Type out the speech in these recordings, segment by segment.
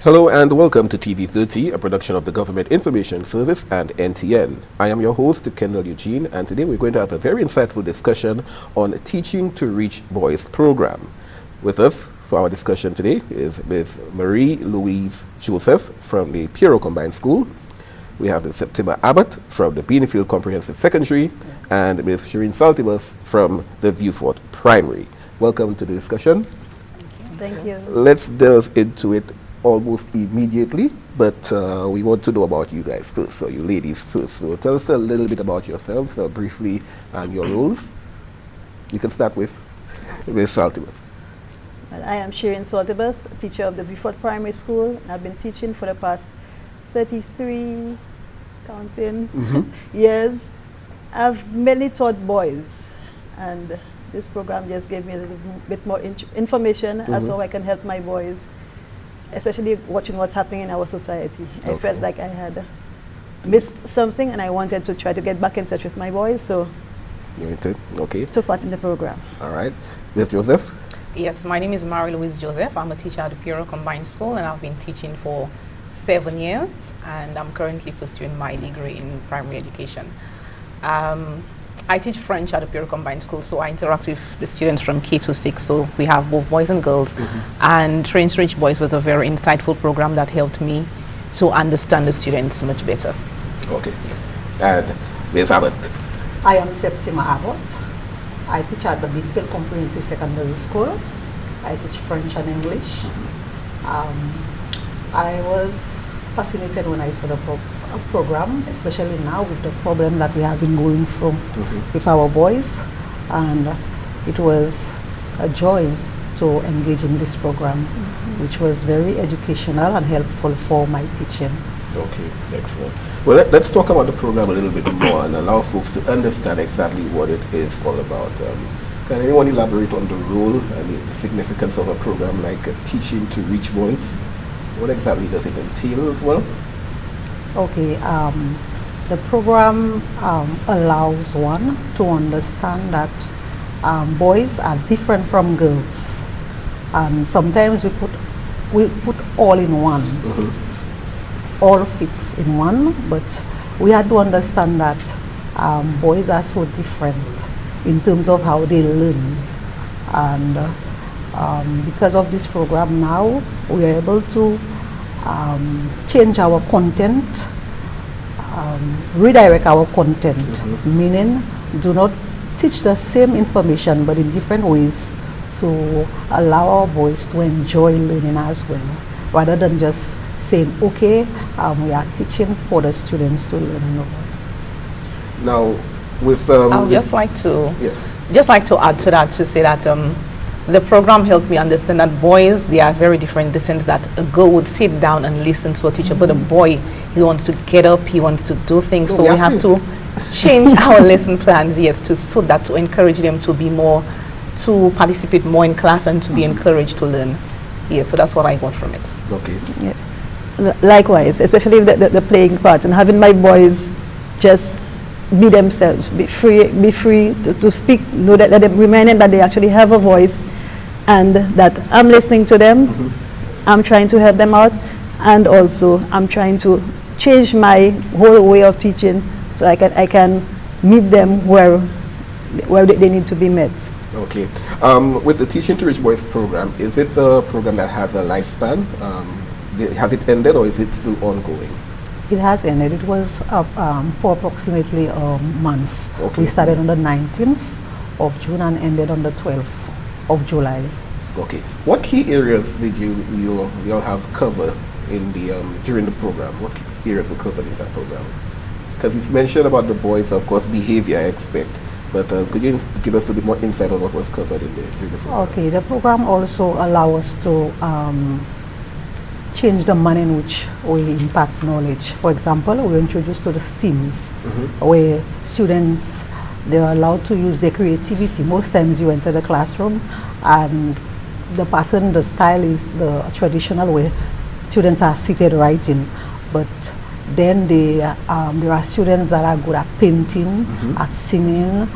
Hello and welcome to TV30, a production of the Government Information Service and NTN. I am your host, Kendall Eugene, and today we're going to have a very insightful discussion on Teaching to Reach Boys program. With us for our discussion today is Ms. Marie-Louise Joseph from the Piero Combined School. We have Ms. Septima Abbott from the Beanefield Comprehensive Secondary and Ms. Shireen Saltibus from the Viewfort Primary. Welcome to the discussion. Thank you. Let's delve into it almost immediately, but we want to know about you guys first, so you ladies first. So tell us a little bit about yourselves, briefly, and your roles. You can start with Ms. Saltibus. Well, I am Shireen Saltibus, teacher of the Viewfort Primary School. I've been teaching for the past 33, counting, years. I've mainly taught boys, and this program just gave me a little bit more information as to how I can help my boys, especially watching what's happening in our society. I felt like I had missed something and I wanted to try to get back in touch with my boys, so took part in the program. All right. Ms. Joseph? Yes, my name is Marie-Louise Joseph. I'm a teacher at the Piero Combined School and I've been teaching for 7 years and I'm currently pursuing my degree in primary education. I teach French at the Piero Combined School, so I interact with the students from K to 6, so we have both boys and girls. And Train to Reach Boys was a very insightful program that helped me to understand the students much better. Okay. Yes. And Ms. Abbott? I am Septima Abbott. I teach at the Beanefield Comprehensive Secondary School. I teach French and English. I was fascinated when I saw the program, especially now with the problem that we have been going through with our boys, and it was a joy to engage in this program, which was very educational and helpful for my teaching. Okay, excellent. Well, let's talk about the program a little bit more and allow folks to understand exactly what it is all about. Can anyone elaborate on the role and the significance of a program like Teaching to Reach Boys? What exactly does it entail as well? Okay, the program allows one to understand that boys are different from girls, and sometimes we put all in one. All fits in one, but we had to understand that boys are so different in terms of how they learn, and because of this program now we are able to change our content, redirect our content, meaning do not teach the same information but in different ways to allow our boys to enjoy learning as well, rather than just saying, okay, we are teaching for the students to learn. No. Now, with I would just like to add to that, to say that the program helped me understand that boys, they are very different in the sense that a girl would sit down and listen to a teacher, but a boy, he wants to get up, he wants to do things, so we have to change our lesson plans, yes, so that to encourage them to be more, to participate more in class and to be encouraged to learn. Yes, so that's what I got from it. Okay. Yes. Likewise, especially the playing part and having my boys just be themselves, be free to speak, know that they remind them that they actually have a voice and that I'm listening to them, I'm trying to help them out, and also I'm trying to change my whole way of teaching so I can meet them where they need to be met. Okay. With the Teaching to Reach Boys program, is it the program that has a lifespan? Has it ended or is it still ongoing? It has ended. It was for approximately a month. Okay. We started on the 19th of June and ended on the 12th of July. Okay. What key areas did you all have covered in the during the program? What key areas were covered in that program? Because you've mentioned about the boys, of course, behavior, I expect. But could you give us a bit more insight on what was covered during the program? Okay. The program also allows us to change the manner in which we impact knowledge. For example, we were introduced to the STEAM, where students, they're allowed to use their creativity. Most times you enter the classroom and the pattern, the style is the traditional way students are seated writing, but then there are students that are good at painting, at singing.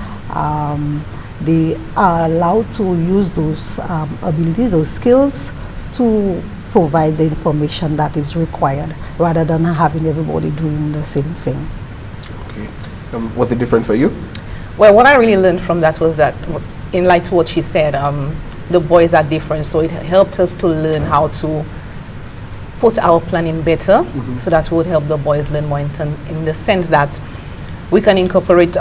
They are allowed to use those abilities, those skills to provide the information that is required rather than having everybody doing the same thing. Okay. What's the difference for you? Well, what I really learned from that was that, in light to what she said, the boys are different, so it helped us to learn how to put our planning better, so that would help the boys learn more in the sense that we can incorporate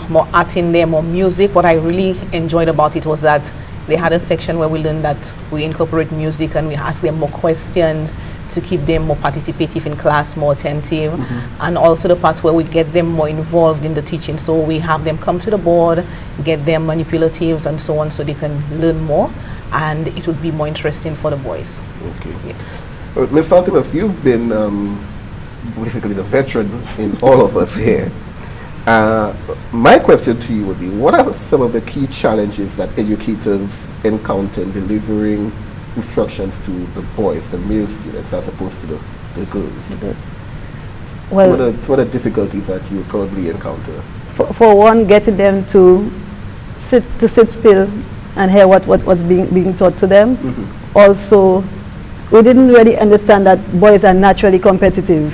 more art in there, more music. What I really enjoyed about it was that they had a section where we learned that we incorporate music and we ask them more questions to keep them more participative in class, more attentive, and also the part where we get them more involved in the teaching. So we have them come to the board, get them manipulatives and so on, so they can learn more, and it would be more interesting for the boys. Okay. Yes. Ms. Fatima, you've been basically the veteran in all of us here. My question to you would be, what are some of the key challenges that educators encounter in delivering instructions to the boys, the male students, as opposed to the girls? Well, what are the difficulties that you probably encounter? For one, getting them to sit still and hear what's being taught to them. Also, we didn't really understand that boys are naturally competitive.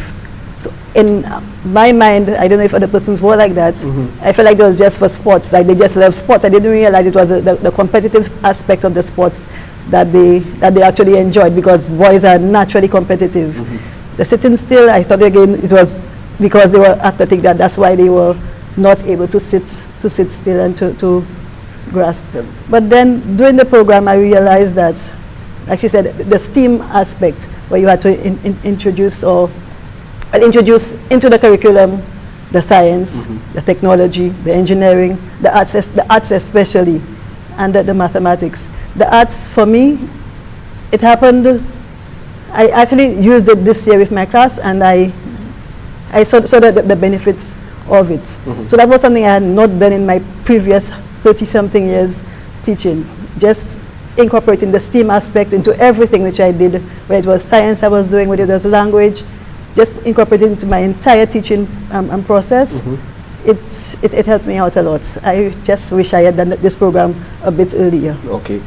So in my mind, I don't know if other persons were like that. I felt like it was just for sports, like they just love sports. I didn't realize it was the competitive aspect of the sports that they actually enjoyed, because boys are naturally competitive. The sitting still, I thought again it was because they were athletic, that's why they were not able to sit still and to grasp them. But then during the program, I realized that, like you said, the STEAM aspect, where you had to introduce into the curriculum the science, the technology, the engineering, the arts especially, and the mathematics. The arts, for me, it happened, I actually used it this year with my class, and I saw the benefits of it. So that was something I had not done in my previous 30-something years teaching, just incorporating the STEAM aspect into everything which I did, whether it was science I was doing, whether it was language, just incorporating into my entire teaching process. It helped me out a lot. I just wish I had done this program a bit earlier. Okay.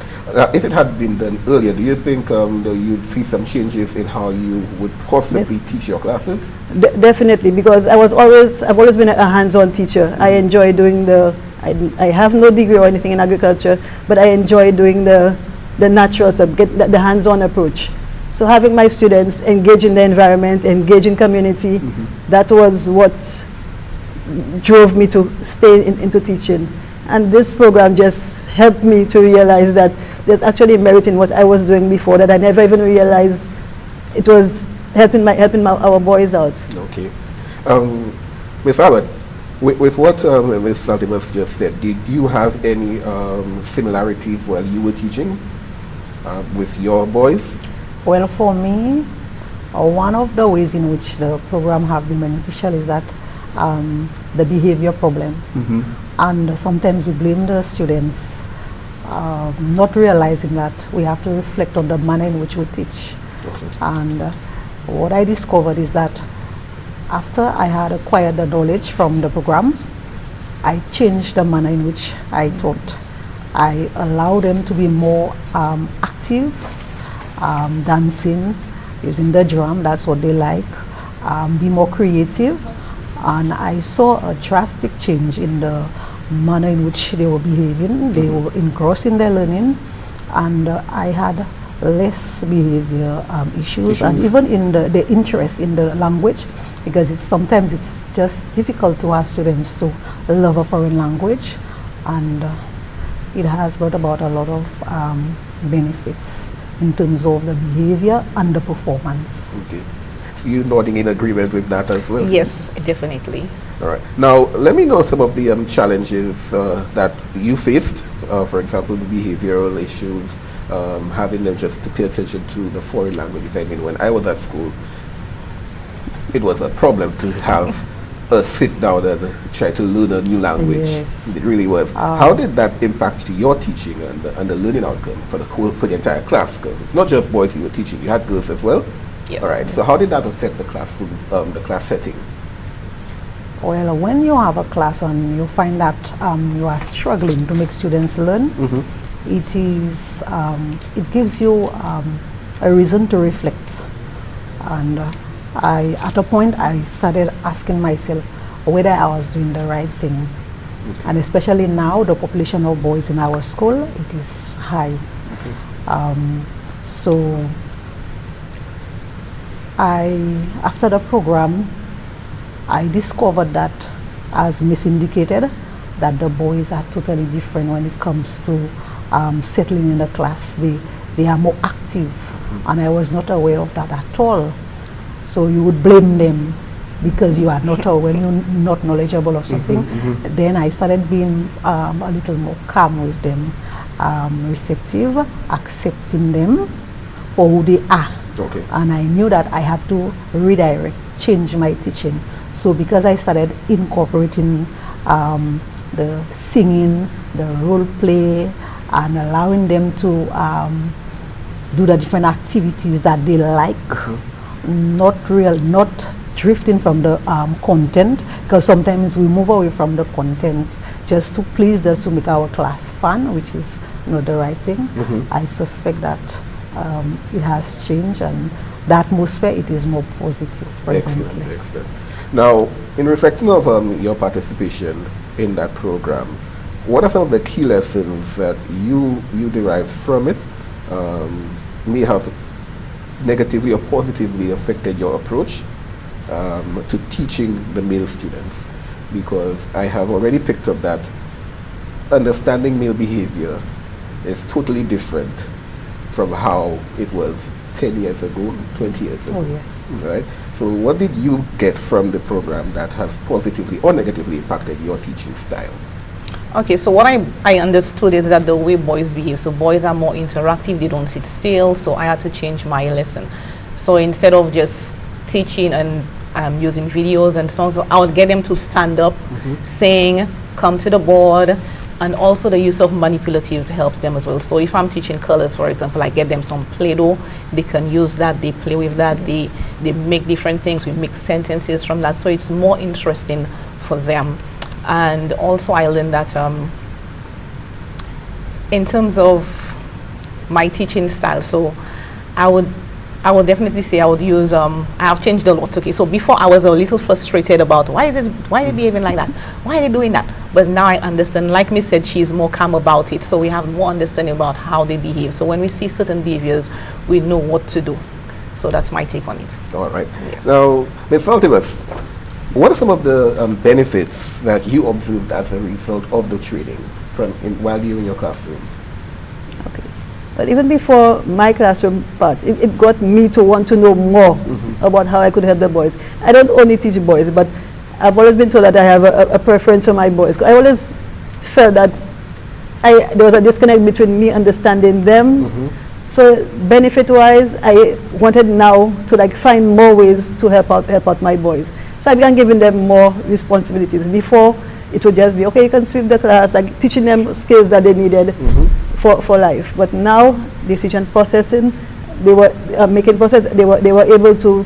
If it had been done earlier, do you think you'd see some changes in how you would possibly teach your classes? Definitely, because I've always been a hands-on teacher. I enjoy doing I have no degree or anything in agriculture, but I enjoy doing the natural stuff, the hands-on approach. So having my students engage in the environment, engage in community, that was what drove me to stay into teaching. And this program just helped me to realize that there's actually merit in what I was doing before, that I never even realized it was helping our boys out. Okay. Ms. Albert, with what Ms. Saltimus just said, did you have any similarities while you were teaching with your boys? Well, for me, one of the ways in which the program have been beneficial is that the behavior problem. And sometimes we blame the students, not realizing that we have to reflect on the manner in which we teach. And what I discovered is that after I had acquired the knowledge from the program, I changed the manner in which I taught. I allowed them to be more active, dancing, using the drum, that's what they like, be more creative. And I saw a drastic change in the manner in which they were behaving. They were engrossed in their learning, and I had less behavior issues, and even in the interest in the language, because sometimes it's just difficult to have students to love a foreign language, and it has brought about a lot of benefits in terms of the behavior and the performance. Okay. So you're nodding in agreement with that as well? Yes, definitely. All right. Now, let me know some of the challenges that you faced, for example, the behavioral issues, having them just to pay attention to the foreign languages. I mean, when I was at school, it was a problem to have us sit down and try to learn a new language. Yes. It really was. How did that impact your teaching and the learning outcome for the entire class? Because it's not just boys you were teaching, you had girls as well. Yes. All right. So how did that affect the classroom, the class setting? Well, when you have a class and you find that you are struggling to make students learn, it gives you a a reason to reflect. And at a point, I started asking myself whether I was doing the right thing. Okay. And especially now, the population of boys in our school, it is high. Okay. So after the program, I discovered that, as Miss indicated, that the boys are totally different when it comes to settling in the class. They are more active, and I was not aware of that at all. So you would blame them because you are not aware, you're not knowledgeable of something. Then I started being a little more calm with them, receptive, accepting them for who they are. Okay. And I knew that I had to redirect, change my teaching. So because I started incorporating the singing, the role play, and allowing them to do the different activities that they like, not drifting from the content, because sometimes we move away from the content just to please us, to make our class fun, which is not the right thing. I suspect that it has changed, and the atmosphere, it is more positive presently. Excellent, excellent. Now, in reflecting of your participation in that program, what are some of the key lessons that you derived from it, may have negatively or positively affected your approach to teaching the male students? Because I have already picked up that understanding male behavior is totally different from how it was 10 years ago, 20 years ago. Oh, yes. Right? So what did you get from the program that has positively or negatively impacted your teaching style? Okay, so what I understood is that the way boys behave, so boys are more interactive, they don't sit still, so I had to change my lesson. So instead of just teaching and using videos and songs, so I would get them to stand up, sing, come to the board, and also the use of manipulatives helps them as well. So if I'm teaching colors, for example, I get them some Play-Doh, they can use that, they play with that, they make different things, we make sentences from that, so it's more interesting for them. And also I learned that in terms of my teaching style, so I would definitely say I would use I have changed a lot. Okay, so before I was a little frustrated about why they behaving like that, why are they doing that, but now I understand. Like me said, she's more calm about it, so we have more understanding about how they behave. So when we see certain behaviors, we know what to do. So that's my take on it. All right. Yes. Now, Ms. Saltibus, what are some of the benefits that you observed as a result of the training while you were in your classroom? Okay. But even before my classroom part, it got me to want to know more about how I could help the boys. I don't only teach boys, but I've always been told that I have a preference for my boys. I always felt that there was a disconnect between me understanding them. So benefit-wise, I wanted now to find more ways to help out my boys. So I began giving them more responsibilities. Before, it would just be, okay, you can sweep the class, like teaching them skills that they needed for life. But now, decision processing, they were making process, they were able to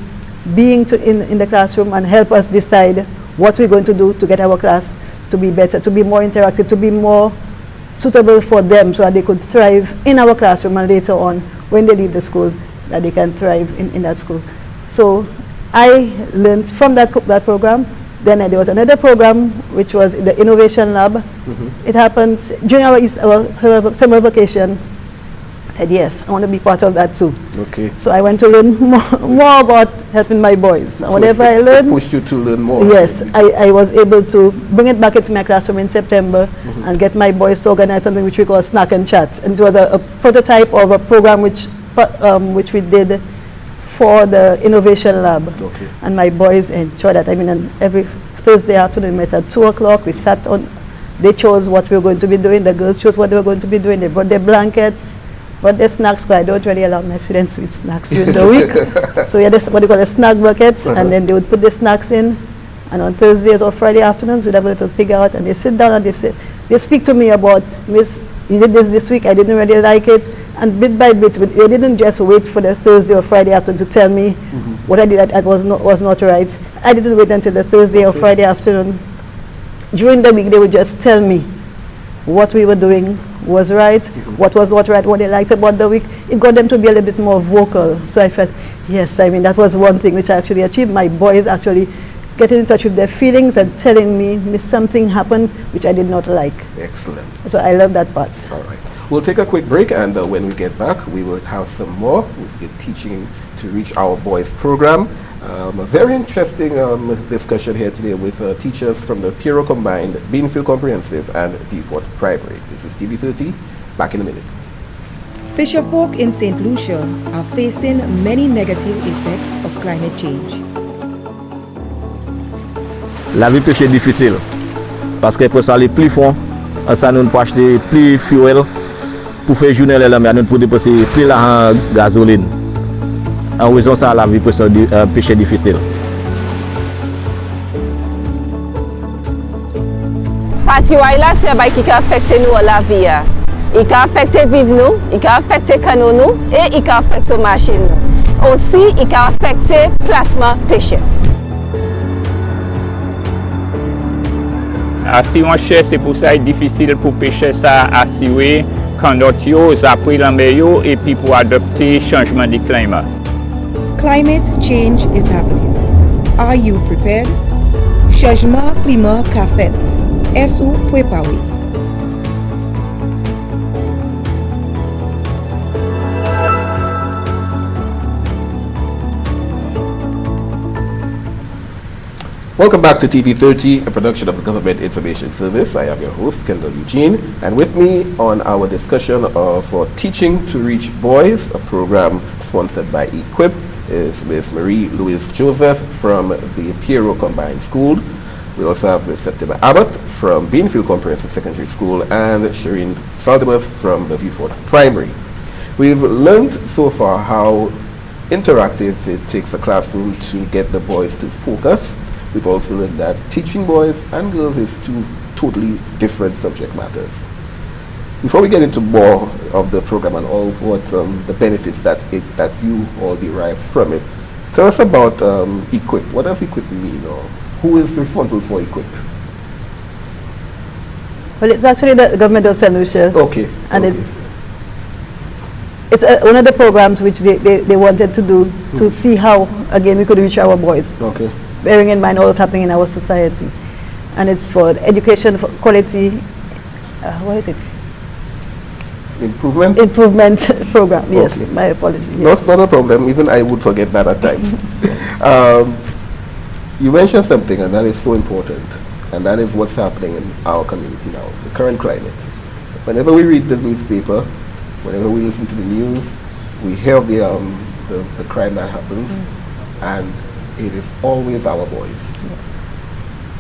being in the classroom and help us decide what we're going to do to get our class to be better, to be more interactive, to be more suitable for them, so that they could thrive in our classroom, and later on, when they leave the school, that they can thrive in that school. So I learned from that program. Then there was another program, which was the Innovation Lab. It happened during our summer vacation. I said, yes, I want to be part of that too. Okay. So I went to learn more about helping my boys. And whatever I learned, pushed you to learn more. Yes, I was able to bring it back into my classroom in September and get my boys to organize something which we call Snack and Chat. And it was a prototype of a program which we did for the Innovation Lab. Okay. And my boys enjoyed that. I mean, every Thursday afternoon we met at 2 o'clock. We sat on, they chose what we were going to be doing. The girls chose what they were going to be doing. They brought their blankets, brought their snacks, because I don't really allow my students with snacks during the week. So we had this, what they call a snack buckets, and then they would put the snacks in. And on Thursdays or Friday afternoons, we'd have a little pig out, and they sit down and they speak to me about, Miss, you did this week, I didn't really like it. And bit by bit, they didn't just wait for the Thursday or Friday afternoon to tell me what I did that was not right. I didn't wait until the Thursday or Friday afternoon. During the week, they would just tell me what we were doing, was right, what was not right, what they liked about the week. It got them to be a little bit more vocal. So I felt, yes, I mean, that was one thing which I actually achieved. My boys actually getting in touch with their feelings and telling me something happened which I did not like. Excellent. So I love that part. All right. We'll take a quick break, and when we get back, we will have some more with the Teaching to Reach Our Boys program. A very interesting discussion here today with teachers from the Piero Combined, Beanfield Comprehensive, and Vieux Primary. This is TV30. Back in a minute. Fisherfolk in St. Lucia are facing many negative effects of climate change. La vie pêche est difficile parce que pour ça aller plus fond, ça nous peut acheter plus fuel pour faire journée là mais nous pour dépenser plus la gasoline. En raison ça la vie pêche difficile. Parti là c'est un qui affecte nous la vie. Il peut affecter vivre nous, il peut affecter canaux nous et il peut affecter machine nous. Aussi il peut affecter placement pêche. Assurer c'est pour ça difficile pour pêcher ça assurer quand d'autres après la meilleure et puis pour adopter changement du climat. Climate change is happening. Are you prepared? Changement climat qu'a fait. Est-ce préparé? Welcome back to TV30, a production of the Government Information Service. I am your host, Kendall Eugene, and with me on our discussion for Teaching to Reach Boys, a program sponsored by EQUIP, is Ms. Marie Louise Joseph from the Piero Combined School. We also have Ms. September Abbott from Beanfield Comprehensive Secondary School and Shireen Saldibus from the Vieux Primary. We've learned so far how interactive it takes a classroom to get the boys to focus. We've also learned that teaching boys and girls is two totally different subject matters. Before we get into more of the program and all what the benefits that you all derive from it, tell us about EQUIP. What does EQUIP mean, or who is responsible for EQUIP? Well, it's actually the government of St. Lucia. Okay. And it's one of the programs which they wanted to do to see how, again, we could reach our boys. Okay. Bearing in mind all that's happening in our society. And it's for education, for quality, what is it? Improvement program, yes. Okay. My apologies. Yes. Not a problem. Even I would forget that at times. You mentioned something, and that is so important, and that is what's happening in our community now, the current climate. Whenever we read the newspaper, whenever we listen to the news, we hear of the crime that happens, and it is always our boys.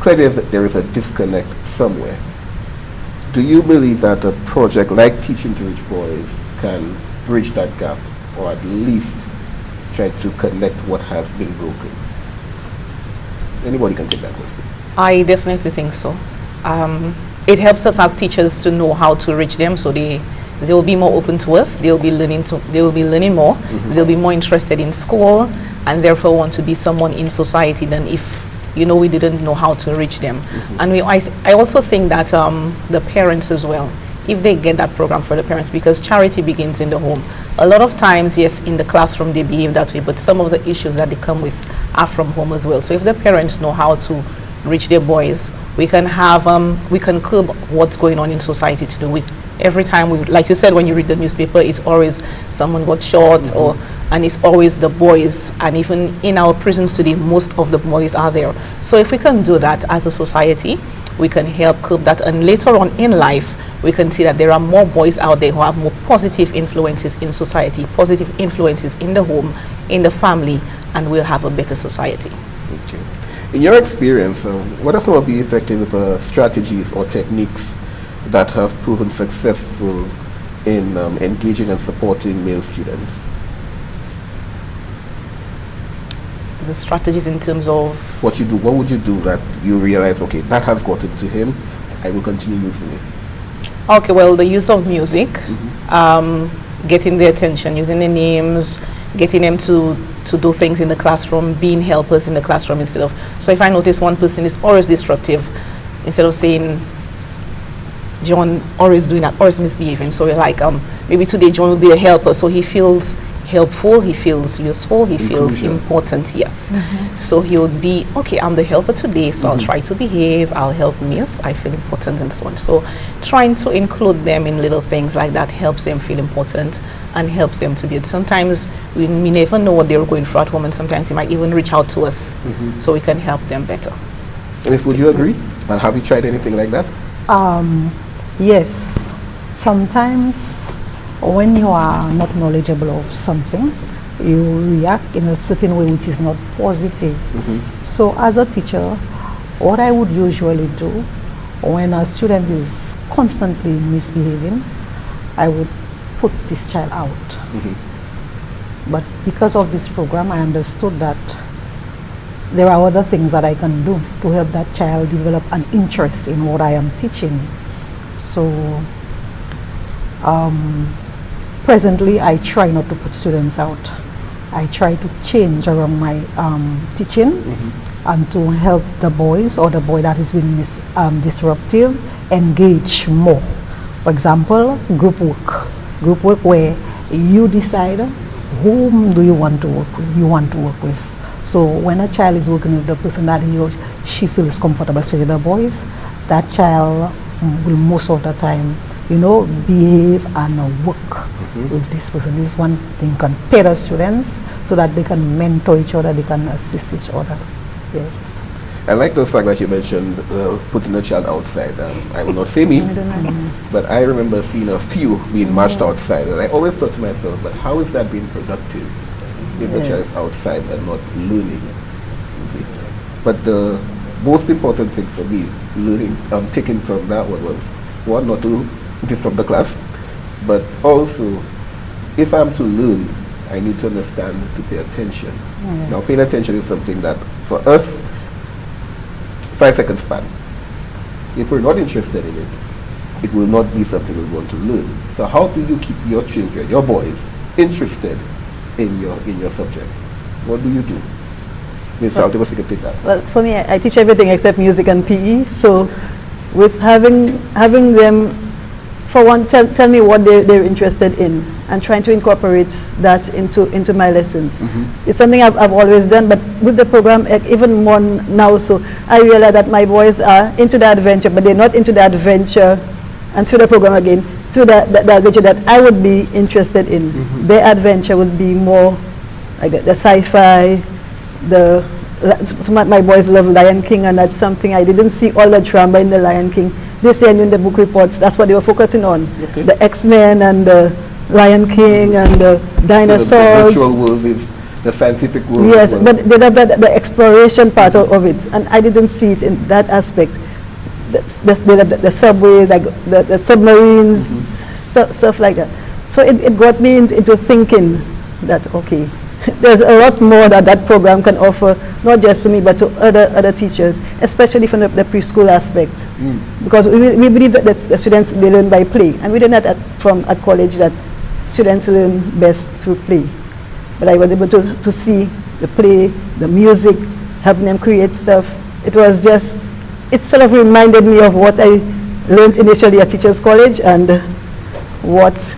Clearly there is a disconnect somewhere. Do you believe that a project like Teaching to Reach Boys can bridge that gap, or at least try to connect what has been broken? Anybody can take that question. I definitely think so. It helps us as teachers to know how to reach them, so they will be more open to us. They will be learning more. Mm-hmm. They'll be more interested in school, and therefore want to be someone in society than if we didn't know how to reach them. Mm-hmm. And I also think that the parents as well, if they get that program for the parents, because charity begins in the home. A lot of times, yes, in the classroom they behave that way, but some of the issues that they come with are from home as well. So if the parents know how to reach their boys, we can curb what's going on in society to do with. Every time like you said, when you read the newspaper, it's always someone got shot, mm-hmm. and it's always the boys. And even in our prisons today, most of the boys are there. So if we can do that as a society, we can help curb that. And later on in life, we can see that there are more boys out there who have more positive influences in society, positive influences in the home, in the family, and we'll have a better society. Okay. In your experience, what are some of the effective strategies or techniques that have proven successful in engaging and supporting male students? The strategies in terms of what you do. What would you do that you realize, okay, that has gotten to him, I will continue using it? Okay, well, the use of music, mm-hmm. Getting their attention, using their names, getting them to do things in the classroom, being helpers in the classroom instead of. So if I notice one person is always disruptive, instead of saying, John always doing that, always misbehaving. So we're like, maybe today John will be a helper, so he feels helpful, he feels useful, he feels important, yes. So he would be, okay, I'm the helper today, so I'll try to behave, I'll help miss, I feel important and so on. So trying to include them in little things like that helps them feel important and helps them to be, sometimes we never know what they're going through at home, and sometimes they might even reach out to us so we can help them better. Miss, would you agree? And have you tried anything like that? Yes. Sometimes when you are not knowledgeable of something, you react in a certain way which is not positive. So as a teacher, what I would usually do when a student is constantly misbehaving, I would put this child out. But because of this program, I understood that there are other things that I can do to help that child develop an interest in what I am teaching. So presently, I try not to put students out. I try to change around my teaching and to help the boys or the boy that is being disruptive engage more. For example, group work. Group work where you decide whom do you want to work with. So when a child is working with the person that he or she feels comfortable, especially the boys, that child will most of the time, behave and work with this person. This is one thing, can pair the students so that they can mentor each other, they can assist each other. Yes. I like the fact that you mentioned putting a child outside. I will not say me, but I remember seeing a few being marched outside, and I always thought to myself, but how is that being productive if the child is outside and not learning? Okay. But the most important thing for me, taking from that one was, one, not to disrupt the class, but also, if I'm to learn, I need to understand to pay attention. Yes. Now, paying attention is something that, for us, 5-second span. If we're not interested in it, it will not be something we want to learn. So how do you keep your children, your boys, interested in your subject? What do you do? Ms. Saltibus, you can take that. Well, for me, I teach everything except music and PE. So with having them, for one, tell me what they're interested in, and trying to incorporate that into my lessons. It's something I've always done, but with the program, even more now, so I realize that my boys are into the adventure, but they're not into the adventure, and through the program again, through the adventure that I would be interested in. Their adventure would be more like the sci-fi, my boys love Lion King, and that's something I didn't see all the drama in the Lion King. They say in the book reports, that's what they were focusing on. Okay. The X-Men and the Lion King and the dinosaurs. So the virtual world is the scientific world. Yes, but the exploration part of it, and I didn't see it in that aspect. The subway, like the submarines, stuff like that. So it got me into thinking that, okay, there's a lot more that program can offer, not just to me, but to other teachers, especially from the preschool aspect. Because we believe that the students, they learn by play. And we did not at college that students learn best through play. But I was able to see the play, the music, having them create stuff. It sort of reminded me of what I learned initially at Teachers College and what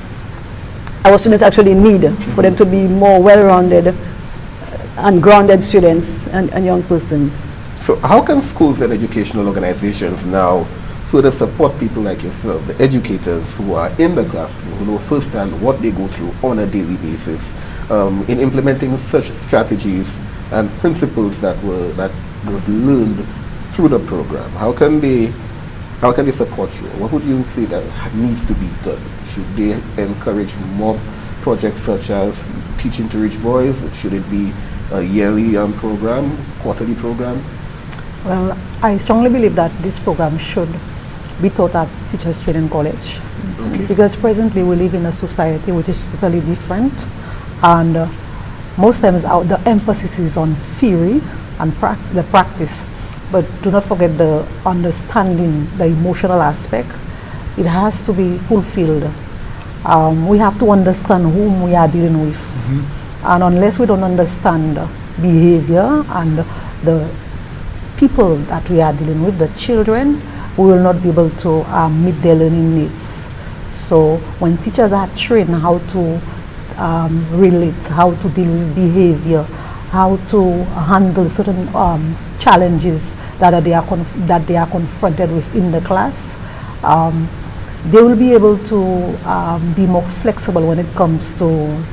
our students actually need for them to be more well-rounded and grounded students and young persons. So how can schools and educational organizations now further support people like yourself, the educators who are in the classroom, who know firsthand what they go through on a daily basis, in implementing such strategies and principles that was learned through the program? How can they support you? What would you say that needs to be done? Should they encourage more projects such as Teaching to Reach Boys? Should it be a yearly program, quarterly program? Well, I strongly believe that this program should be taught at Teachers Training College. Because presently we live in a society which is totally different, and most times the emphasis is on theory and the practice. But do not forget the understanding, the emotional aspect. It has to be fulfilled. We have to understand whom we are dealing with. And unless we don't understand behavior and the people that we are dealing with, the children, we will not be able to meet their learning needs. So when teachers are trained how to relate, how to deal with behavior, how to handle certain challenges that they are confronted with in the class, they will be able to be more flexible when it comes to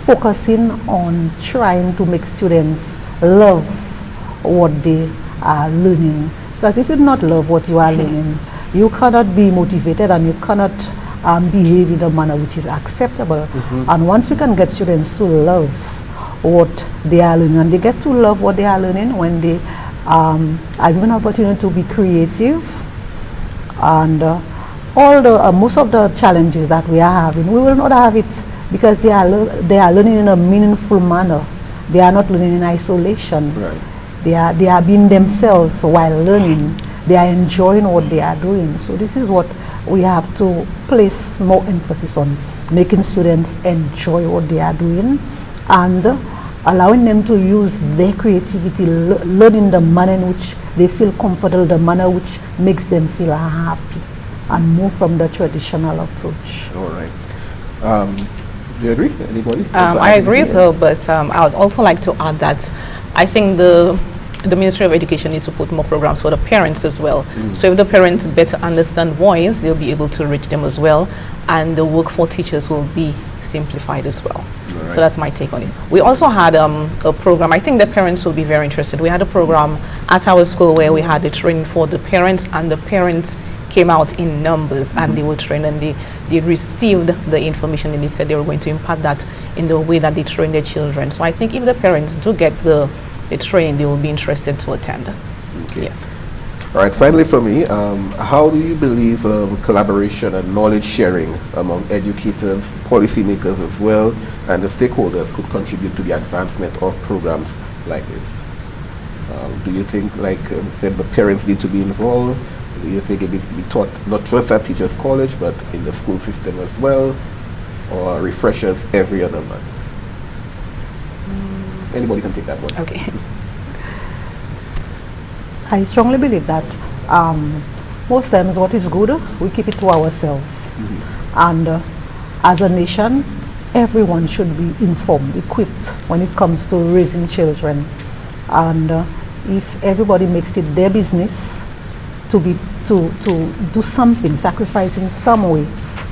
focusing on trying to make students love what they are learning. Because if you do not love what you are learning, you cannot be motivated and you cannot behave in a manner which is acceptable. And once we can get students to love what they are learning, and they get to love what they are learning when they are given an opportunity to be creative, and most of the challenges that we are having, we will not have it because they are learning in a meaningful manner. They are not learning in isolation. Right. They are being themselves while learning. They are enjoying what they are doing. So this is what we have to place more emphasis on, making students enjoy what they are doing and allowing them to use their creativity, learning the manner in which they feel comfortable, the manner which makes them feel happy, and move from the traditional approach. All right. Do you agree? Anybody? I agree with her, but I would also like to add that I think the Ministry of Education needs to put more programs for the parents as well. So if the parents better understand boys, they'll be able to reach them as well, and the work for teachers will be simplified as well. Right. So that's my take on it. We also had a program, I think the parents will be very interested. We had a program at our school where we had a training for the parents, and the parents came out in numbers and they were trained, and they received the information, and they said they were going to impart that in the way that they train their children. So I think if the parents do get the training, they will be interested to attend. Okay. Yes. All right, finally for me, how do you believe collaboration and knowledge sharing among educators, policymakers as well, and the stakeholders could contribute to the advancement of programs like this? Do you think, like said, the parents need to be involved? Do you think it needs to be taught not just at Teachers College, but in the school system as well, or refreshers every other month? Anybody can take that one. Okay. I strongly believe that most times what is good, we keep it to ourselves. And as a nation, everyone should be informed, equipped when it comes to raising children. And if everybody makes it their business to do something, sacrifice in some way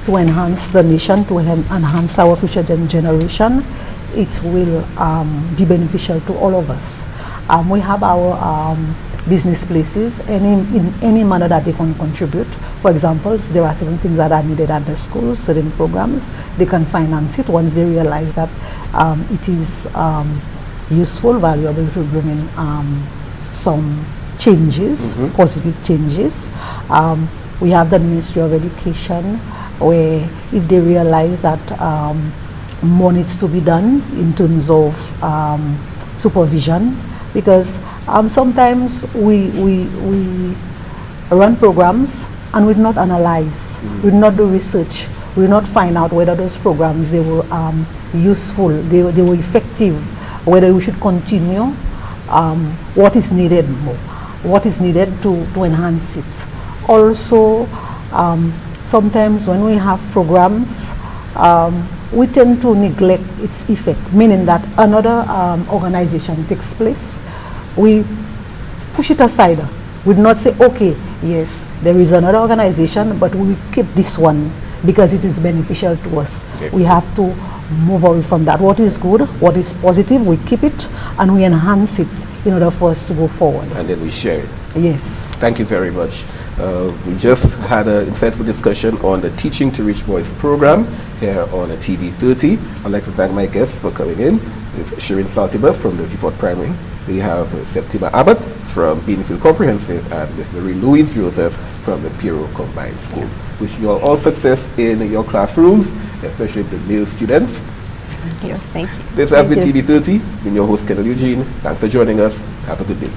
to enhance the nation, to enhance our future generation, it will be beneficial to all of us. We have our business places in any manner that they can contribute. For example, there are certain things that are needed at the schools, certain programs, they can finance it once they realize that it is useful, valuable to bring in some changes, positive changes. We have the Ministry of Education, where if they realize that more needs to be done in terms of supervision, because sometimes we run programs and we do not analyze, we do not do research, we do not find out whether those programs they were useful, they were effective, whether we should continue, what is needed more, what is needed to enhance it. Also, sometimes when we have programs, we tend to neglect its effect, meaning that another organization takes place, we push it aside. We do not say, okay, yes, there is another organization, but we will keep this one because it is beneficial to us. Okay. We have to move away from that. What is good, what is positive, we keep it and we enhance it in order for us to go forward. And then we share it. Yes. Thank you very much. We just had an insightful discussion on the Teaching to Reach Boys program here on TV 30. I'd like to thank my guests for coming in. It's Shirin Saltiba from the Beaufort Primary. We have Septima Abbott from Infield Comprehensive and Ms. Marie Louise Joseph from the Piero Combined School. Yes. Wishing you all success in your classrooms, especially the male students. Yes, thank you. This has been TV 30. I'm your host, Kendall Eugene. Thanks for joining us. Have a good day.